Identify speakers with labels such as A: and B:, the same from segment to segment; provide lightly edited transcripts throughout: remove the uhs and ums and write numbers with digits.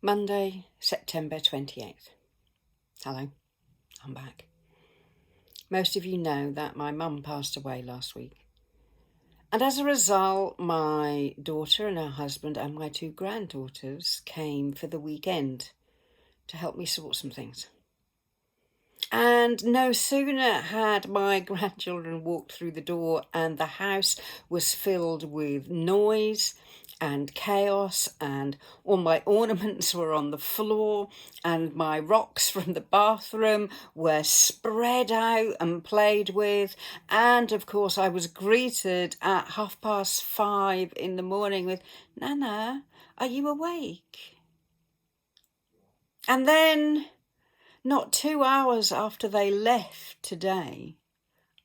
A: Monday, September 28th. Hello, I'm back. Most of you know that my mum passed away last week. And as a result, my daughter and her husband and my two granddaughters came for the weekend to help me sort some things. And no sooner had my grandchildren walked through the door and the house was filled with noise and chaos, and all my ornaments were on the floor, and my rocks from the bathroom were spread out and played with. And of course, I was greeted at 5:30 in the morning with, "Nana, are you awake?" And then, not 2 hours after they left today,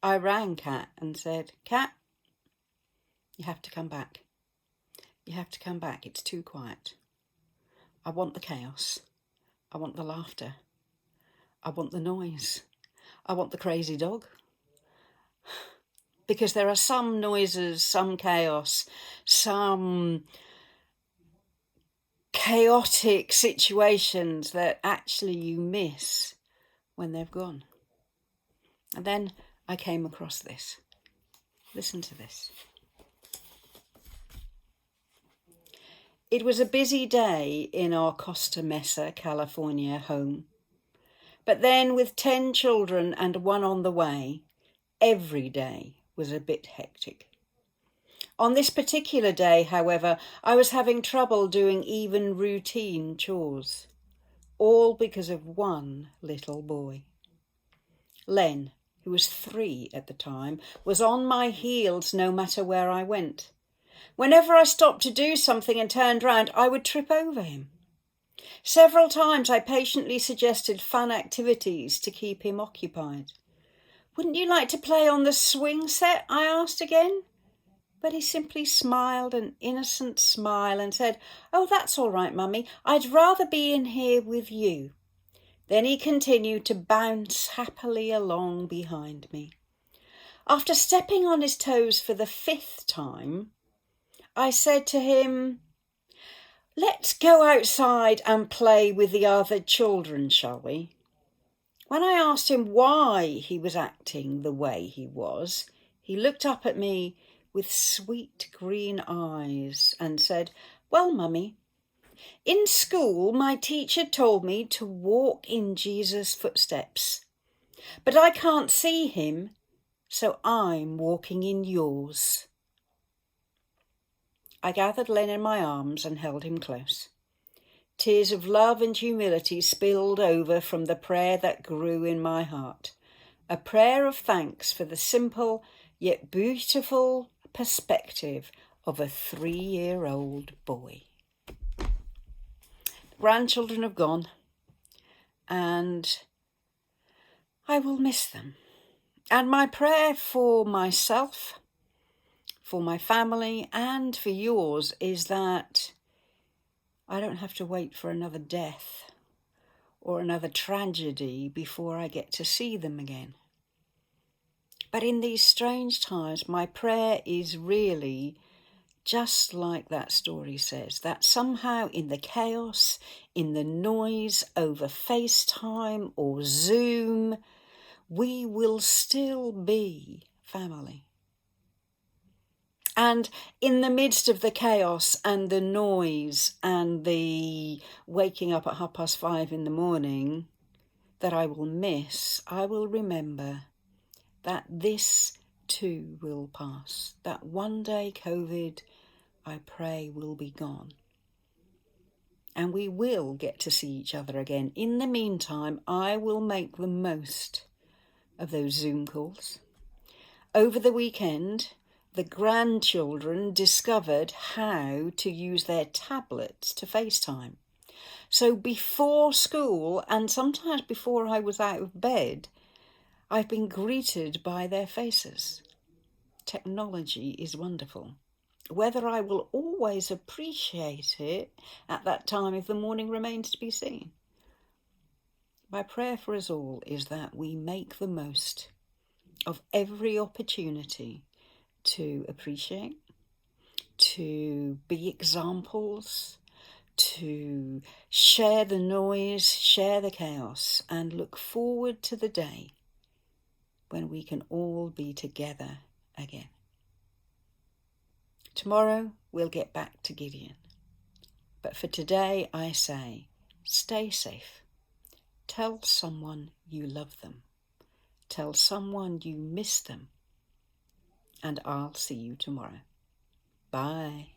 A: I rang Kat and said, "Kat, you have to come back. You have to come back. It's too quiet. I want the chaos. I want the laughter. I want the noise. I want the crazy dog." Because there are some noises, some chaos, some chaotic situations that actually you miss when they've gone. And then I came across this. Listen to this. It was a busy day in our Costa Mesa, California home. But then with 10 children and one on the way, every day was a bit hectic. On this particular day, however, I was having trouble doing even routine chores, all because of one little boy. Len, who was 3 at the time, was on my heels no matter where I went. Whenever I stopped to do something and turned round, I would trip over him. Several times I patiently suggested fun activities to keep him occupied. "Wouldn't you like to play on the swing set?" I asked again. But he simply smiled an innocent smile and said, "Oh, that's all right, Mummy. I'd rather be in here with you." Then he continued to bounce happily along behind me. After stepping on his toes for the 5th time, I said to him, "Let's go outside and play with the other children, shall we?" When I asked him why he was acting the way he was, he looked up at me with sweet green eyes and said, "Well, Mummy, in school my teacher told me to walk in Jesus' footsteps, but I can't see him, so I'm walking in yours." I gathered Len in my arms and held him close. Tears of love and humility spilled over from the prayer that grew in my heart, a prayer of thanks for the simple yet beautiful perspective of a 3-year-old boy. Grandchildren have gone, and I will miss them. And my prayer for myself, for my family, and for yours is that I don't have to wait for another death or another tragedy before I get to see them again. But in these strange times, my prayer is really just like that story says, that somehow in the chaos, in the noise over FaceTime or Zoom, we will still be family. And in the midst of the chaos and the noise and the waking up at 5:30 in the morning that I will miss, I will remember that this too will pass. That one day COVID, I pray, will be gone. And we will get to see each other again. In the meantime, I will make the most of those Zoom calls. Over the weekend, the grandchildren discovered how to use their tablets to FaceTime. So before school, and sometimes before I was out of bed, I've been greeted by their faces. Technology is wonderful. Whether I will always appreciate it at that time of the morning remains to be seen. My prayer for us all is that we make the most of every opportunity to appreciate, to be examples, to share the noise, share the chaos, and look forward to the day when we can all be together again. Tomorrow we'll get back to Gideon. But for today I say, stay safe. Tell someone you love them. Tell someone you miss them. And I'll see you tomorrow. Bye.